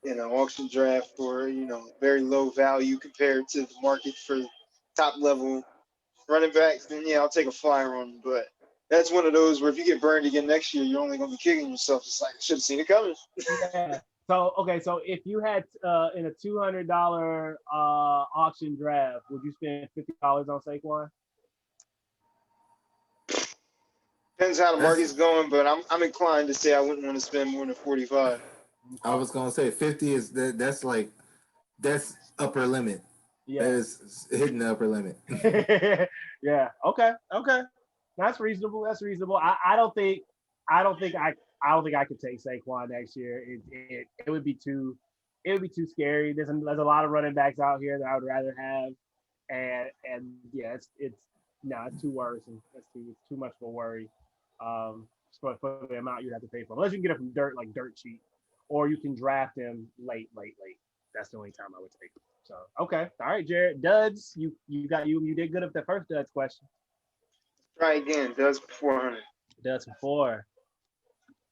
auction draft or very low value compared to the market for top level running backs, then yeah, I'll take a flyer on him. But that's one of those where if you get burned again next year, you're only going to be kicking yourself. It's like I should have seen it coming. Yeah. So if you had in a $200 auction draft, would you spend $50 on Saquon? Depends how the market's going, but I'm inclined to say I wouldn't want to spend more than 45. I was gonna say 50 is that's upper limit. Yeah, that is hitting the upper limit. Yeah. Okay. That's reasonable. I don't think I could take Saquon next year. It would be too scary. There's a lot of running backs out here that I would rather have, and yeah, it's too worrisome. It's too much of a worry. For the amount you'd have to pay for him. Unless you can get it from dirt cheap, or you can draft him late. That's the only time I would take him. So okay, all right, Jared. Duds, you did good with the first Duds question. Try again. Duds for 400. Duds for 4.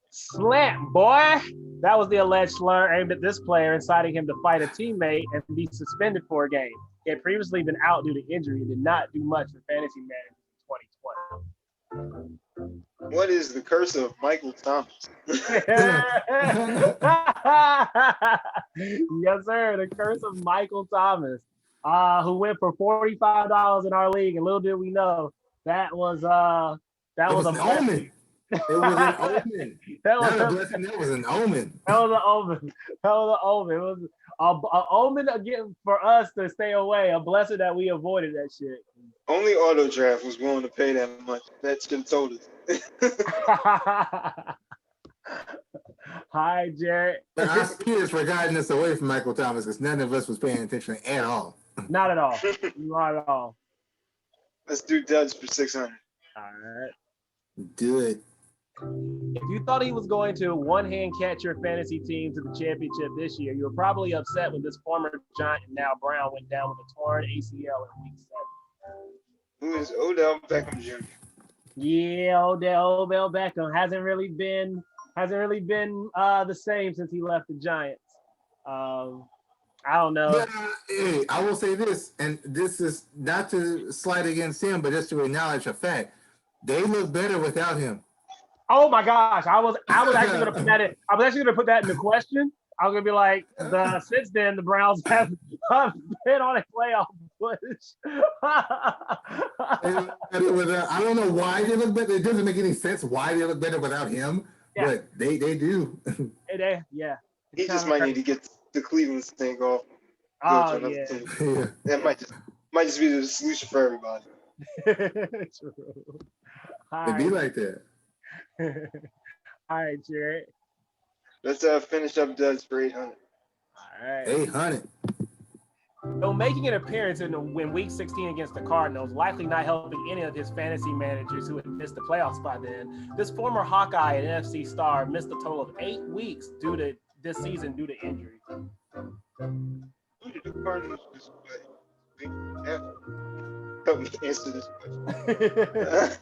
Slant, boy. That was the alleged slur aimed at this player, inciting him to fight a teammate and be suspended for a game. He had previously been out due to injury and did not do much for fantasy managers in 2020. What is the curse of Michael Thomas? Yes, sir. The curse of Michael Thomas, who went for $45 in our league, and little did we know that was an omen. It was an omen. That was a blessing. That was an omen. That was an omen. That was an omen. It was an omen again for us to stay away. A blessing that we avoided that shit. Only Auto Draft was willing to pay that much. That should have told us. Hi, Jared. Our spirits were guiding us away from Michael Thomas because none of us was paying attention at all. Not at all. Not at all. Let's do Duds for 600. All right. Do it. If you thought he was going to one-hand catch your fantasy team to the championship this year, you were probably upset when this former Giant and now Brown went down with a torn ACL in week 7. Who is Odell Beckham Jr.? Yeah, Odell Beckham hasn't really been the same since he left the Giants. I don't know. But, hey, I will say this, and this is not to slight against him, but just to acknowledge a fact. They look better without him. Oh my gosh, I was actually going to put that in. I was actually going to put that in the question. I was going to be like, since then the Browns have been on a playoff push. I don't know why they look better. It doesn't make any sense why they look better without him, but they do. Yeah. He just might need to get the Cleveland thing off. Oh yeah. That might just be the solution for everybody. True. It'd be like that. All right, Jared. Let's finish up Duds for 800. All right. 800. Though making an appearance in week 16 against the Cardinals, likely not helping any of his fantasy managers who had missed the playoffs by then, this former Hawkeye and NFC star missed a total of 8 weeks this season due to injury. Who did the Cardinals just play? Help me answer this question.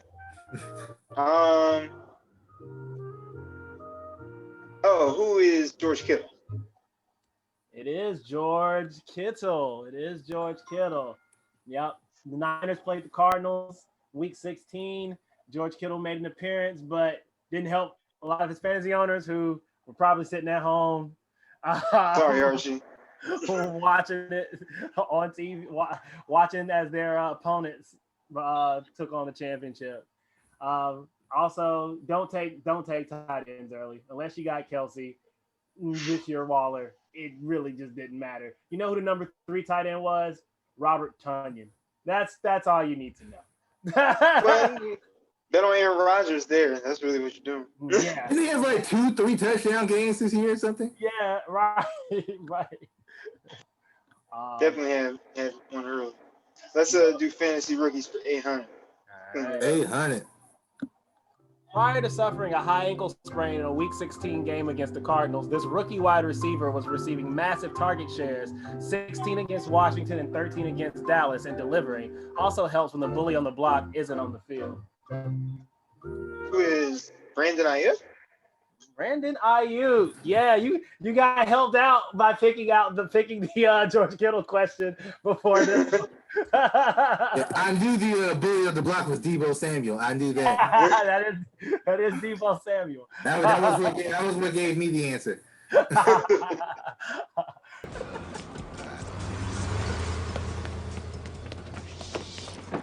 Who is George Kittle? It is George Kittle. Yep. The Niners played the Cardinals week 16. George Kittle made an appearance, but didn't help a lot of his fantasy owners who were probably sitting at home. Sorry, Archie. Watching it on TV, watching as their opponents took on the championship. Also, don't take tight ends early unless you got Kelsey this year. Waller, it really just didn't matter. You know who the number 3 tight end was? Robert Tonyan. That's all you need to know. Well, bet on Aaron Rodgers there. That's really what you're doing. Yeah. Didn't he have like 2-3 touchdown games this year or something? Yeah, right. Definitely had one early. Let's do fantasy rookies for 800. Right. 800. Prior to suffering a high ankle sprain in a Week 16 game against the Cardinals, this rookie wide receiver was receiving massive target shares, 16 against Washington and 13 against Dallas, and delivering. Also helps when the bully on the block isn't on the field. Who is Brandon Ayuk? Brandon Ayuk. Yeah, you got helped out by picking the George Kittle question before this. Yeah, I knew the bully of the block was Deebo Samuel. I knew that. that is Deebo Samuel. That was what gave me the answer.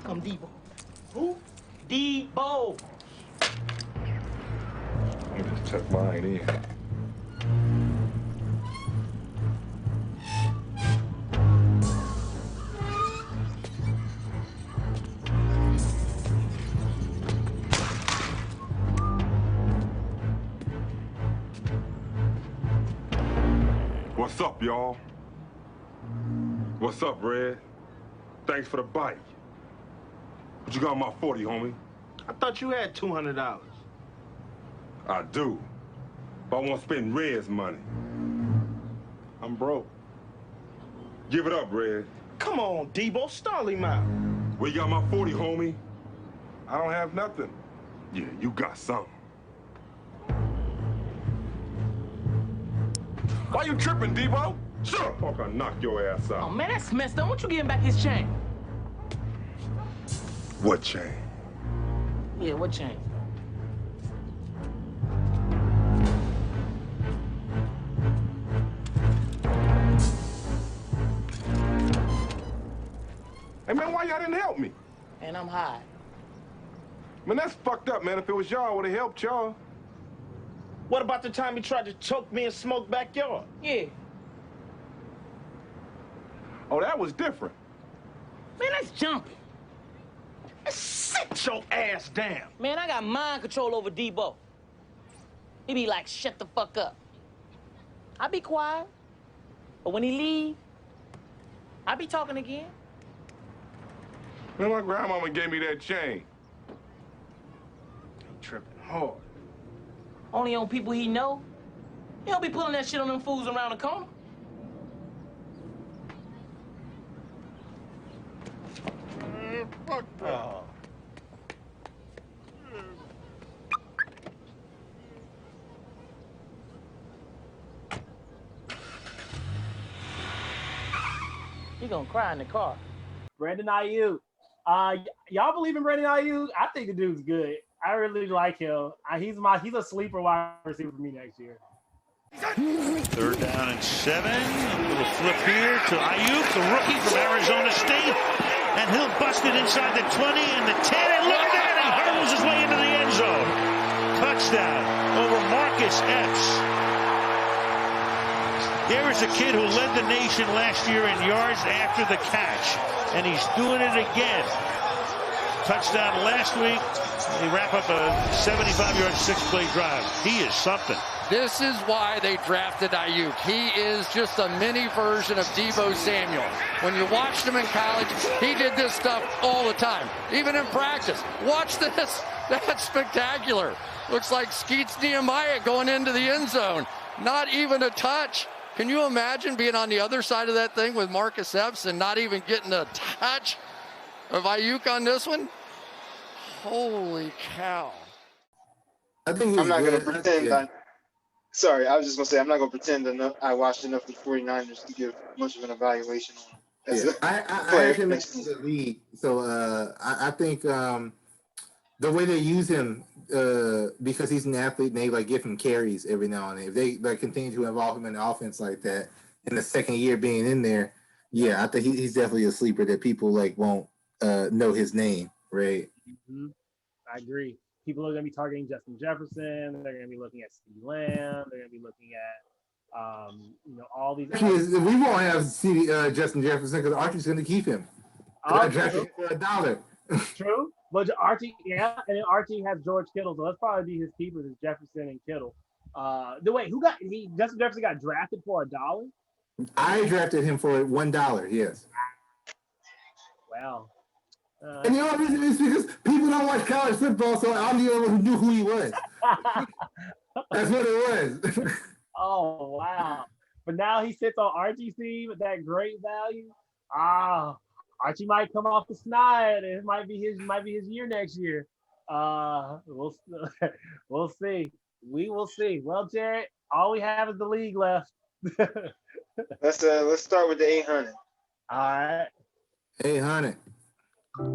Come Deebo. Who? Deebo. Let me just tuck mine in. What's up, y'all? What's up, Red? Thanks for the bite. What you got on my 40, homie? I thought you had $200. I do. But I won't spend Red's money. I'm broke. Give it up, Red. Come on, Debo, stall him out. Where you got my 40, homie? I don't have nothing. Yeah, you got something. Why you tripping, Debo? Shut up, punk, I'll knock your ass out. Oh, man, that's messed up. What you getting back his chain? What chain? Yeah, what chain? Hey, man, why y'all didn't help me? Man, I'm high. Man, that's fucked up, man. If it was y'all, I would have helped y'all. What about the time he tried to choke me in Smoke backyard? Yeah. Oh, that was different. Man, that's jumping. Sit your ass down. Man, I got mind control over Debo. He be like, shut the fuck up. I be quiet. But when he leave, I be talking again. Man, my grandmama gave me that chain. I'm tripping hard. Only on people he know. He don't be pulling that shit on them fools around the corner. Fuck that. Oh. He gonna cry in the car. Brandon Ayuk. Y'all believe in Brandon Ayuk? I think the dude's good. I really like him. He's a sleeper wide receiver for me next year. 3rd down and 7. A little flip here to Ayuk, the rookie from Arizona State. And he'll bust it inside the 20 and the 10. And look at that! He hurdles his way into the end zone. Touchdown over Marcus Epps. Here is a kid who led the nation last year in yards after the catch. And he's doing it again. Touchdown last week. They wrap up a 75-yard, 6-play drive. He is something. This is why they drafted Ayuk. He is just a mini version of Deebo Samuel. When you watched him in college, he did this stuff all the time, even in practice. Watch this. That's spectacular. Looks like Skeets Nehemiah going into the end zone. Not even a touch. Can you imagine being on the other side of that thing with Marcus Epps and not even getting a touch of Ayuk on this one? Holy cow. I think I'm not going to pretend. Sorry, I was just going to say, I'm not going to pretend I watched enough of the 49ers to give much of an evaluation on him. I actually mentioned the league. So I think the way they use him, because he's an athlete and they like give him carries every now and then. If they like continue to involve him in the offense like that in the second year being in there, I think he's definitely a sleeper that people like won't know his name, right? Mm-hmm. I agree. People are going to be targeting Justin Jefferson. They're going to be looking at CeeDee Lamb. They're going to be looking at, all these. Actually, we won't have Justin Jefferson because Archie's going to keep him. I drafted him for $1. True. But Archie, and then Archie has George Kittle, so let's probably be his keepers is Jefferson and Kittle. Justin Jefferson got drafted for $1? I drafted him for $1, yes. Wow. And the only reason is because people don't watch college football, so I'm the only one who knew who he was. That's what it was. Oh, wow. But now he sits on Archie's team with that great value. Archie might come off the snide. It might be his year next year. We'll see. We will see. Well, Jared, all we have is the league left. Let's start with the 800. All right. 800.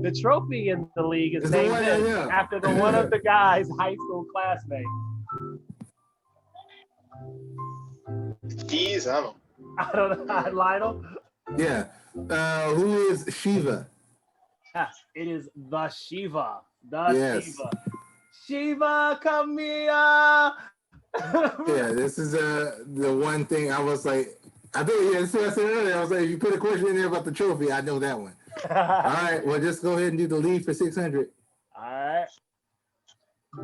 The trophy in the league is named after the one of the guys' high school classmates. Jeez, I don't know. Lionel? Yeah. Who is Shiva? It is the Shiva. Shiva. Shiva, come here. Yeah, this is the one thing I was like, that's what I said earlier. I was like, if you put a question in there about the trophy, I know that one. All right, well, just go ahead and do the league for 600. All right.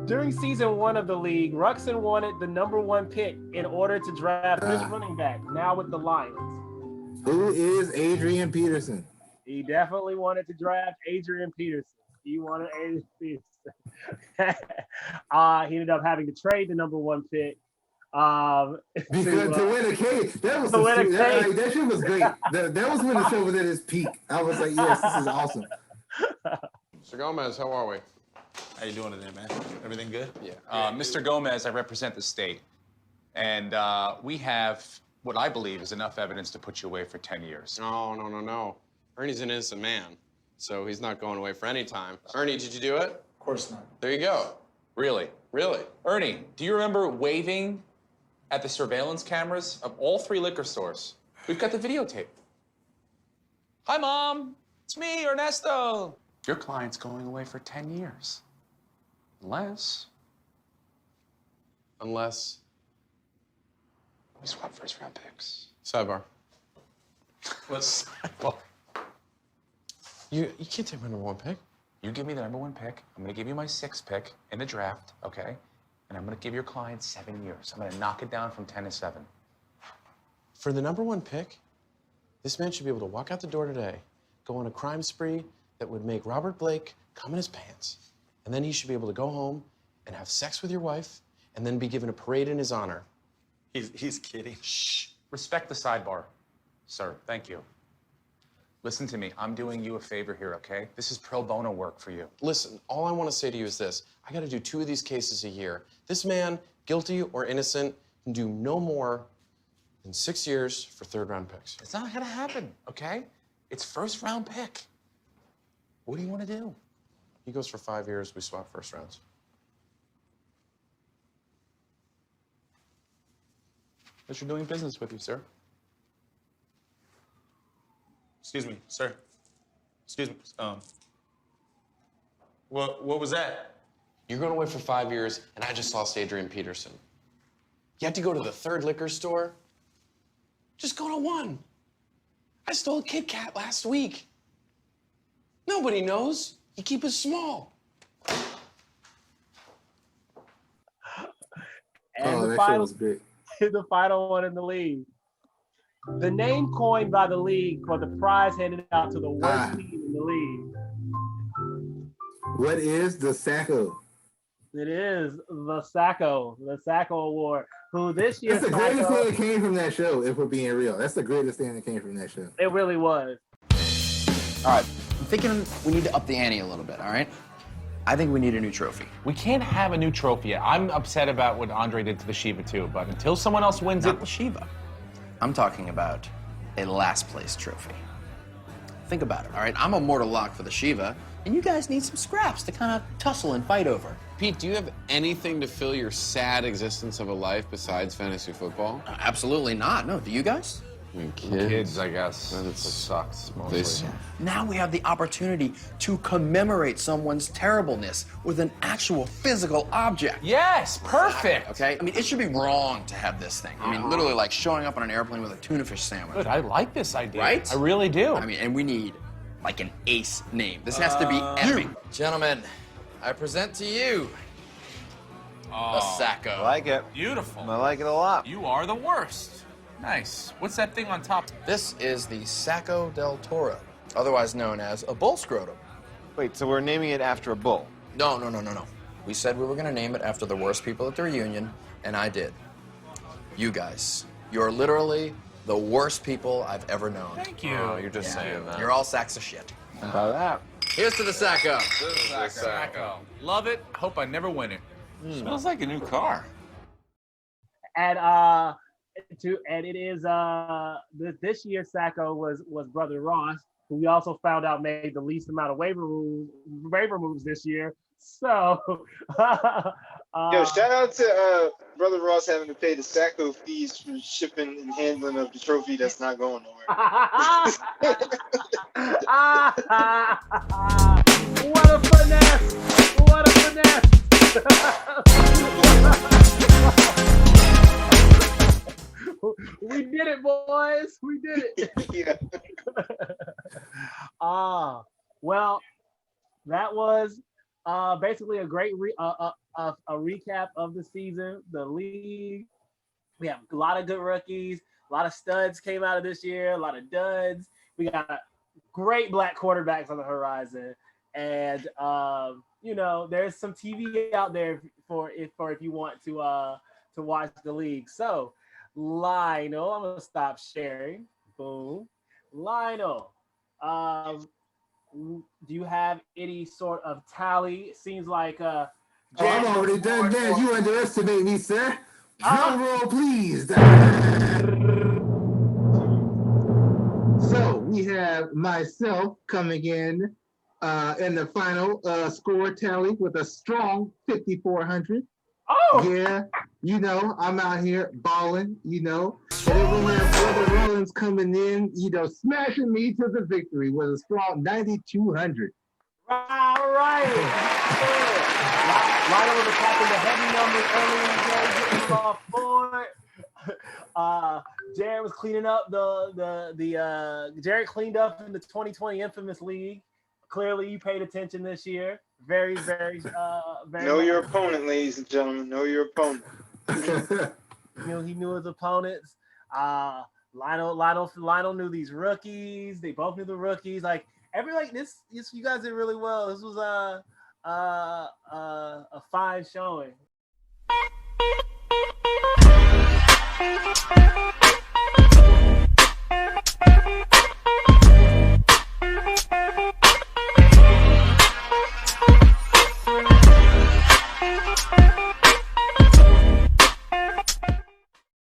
During season 1 of the league, Ruxin wanted the number 1 pick in order to draft his running back, now with the Lions. Who is Adrian Peterson? He definitely wanted to draft Adrian Peterson. He wanted Adrian Peterson. He ended up having to trade the number 1 pick Because to win a cake, that was that shit was great. That was when the show was at its peak. I was like, yes, this is awesome. Mr. Gomez, how are we? How you doing today, man? Everything good? Yeah. Mr. Gomez, I represent the state, and we have what I believe is enough evidence to put you away for 10 years. No. Ernie's an innocent man, so he's not going away for any time. Ernie, did you do it? Of course not. There you go. Really? Really? Ernie, do you remember waving at the surveillance cameras of all 3 liquor stores? We've got the videotape. Hi, Mom. It's me, Ernesto. Your client's going away for 10 years. Unless we swap first-round picks. Sidebar. Let's. You can't take my #1 pick. You give me the #1 pick. I'm going to give you my 6th pick in the draft, okay? And I'm going to give your client 7 years. I'm going to knock it down from 10 to 7. For the #1 pick, this man should be able to walk out the door today, go on a crime spree that would make Robert Blake come in his pants, and then he should be able to go home and have sex with your wife, and then be given a parade in his honor. He's kidding. Shh. Respect the sidebar, sir. Thank you. Listen to me. I'm doing you a favor here, okay? This is pro bono work for you. Listen, all I want to say to you is this. I got to do 2 of these cases a year. This man, guilty or innocent, can do no more than 6 years for 3rd-round picks. It's not gonna happen, okay? It's 1st-round pick. What do you want to do? He goes for 5 years. We swap 1st rounds. Pleasure doing business with you, sir. Excuse me, sir. Excuse me. What was that? You're going away for 5 years, and I just lost Adrian Peterson. You had to go to the 3rd liquor store? Just go to 1. I stole a Kit Kat last week. Nobody knows. You keep it small. And that shit was great. The final one in the league. The name coined by the league for the prize handed out to the worst team in the league. What is the Sacco? It is the Sacco Award. Who this year? That's the greatest thing that came from that show. If we're being real, that's the greatest thing that came from that show. It really was. All right, I'm thinking we need to up the ante a little bit, all right? I think we need a new trophy. We can't have a new trophy yet. I'm upset about what Andre did to the Shiva too, but until someone else wins Not the Shiva. I'm talking about a last place trophy. Think about it, all right? I'm a mortal lock for the Shiva, and you guys need some scraps to kind of tussle and fight over. Pete, do you have anything to fill your sad existence of a life besides fantasy football? Absolutely not. No, do you guys? Kids, I guess. It sucks mostly. Now we have the opportunity to commemorate someone's terribleness with an actual physical object. Yes, perfect. Okay? I mean, it should be wrong to have this thing. I mean, literally like showing up on an airplane with a tuna fish sandwich. Good, I like this idea. Right? I really do. I mean, and we need like an ace name. This has to be epic. Gentlemen, I present to you a Sacco. I like it. Beautiful. I like it a lot. You are the worst. Nice. What's that thing on top? This is the Sacco del Toro, otherwise known as a bull scrotum. Wait, so we're naming it after a bull? No. We said we were going to name it after the worst people at the reunion, and I did. You guys, you're literally the worst people I've ever known. Thank you. Oh, you're just saying that. You're all sacks of shit. How about that? Here's to the Sacco. Sacco. Love it. Hope I never win it. Smells like a new car. And it is this year's Sacco was Brother Ross, who we also found out made the least amount of waiver moves this year. So yo, shout out to Brother Ross having to pay the Sacco fees for shipping and handling of the trophy that's not going nowhere. What a finesse! What a finesse! We did it, boys. We did it. Yeah. Well, that was basically a great a recap of the season, the league. We have a lot of good rookies, a lot of studs came out of this year, a lot of duds. We got great black quarterbacks on the horizon, and there's some TV out there for if you want to to watch the league. So, Lionel, I'm gonna stop sharing. Boom. Lionel, do you have any sort of tally? It seems like I'm already done that. You underestimate me, sir. Drum roll, please. So we have myself coming in the final score tally with a strong 5,400. Oh! Yeah, you know, I'm out here balling, you know. And then we have Brother Rollins coming in, you know, smashing me to the victory with a strong 9,200. All right. Lionel was attacking the heavy numbers early in the game, getting off board. Jared was cleaning up Jared cleaned up in the 2020 infamous league. Clearly, you paid attention this year. Very, very, very. Know your opponent, ladies and gentlemen. Know your opponent. He knew his opponents. Lionel knew these rookies. They both knew the rookies. Like this, you guys did really well. This was a fine showing.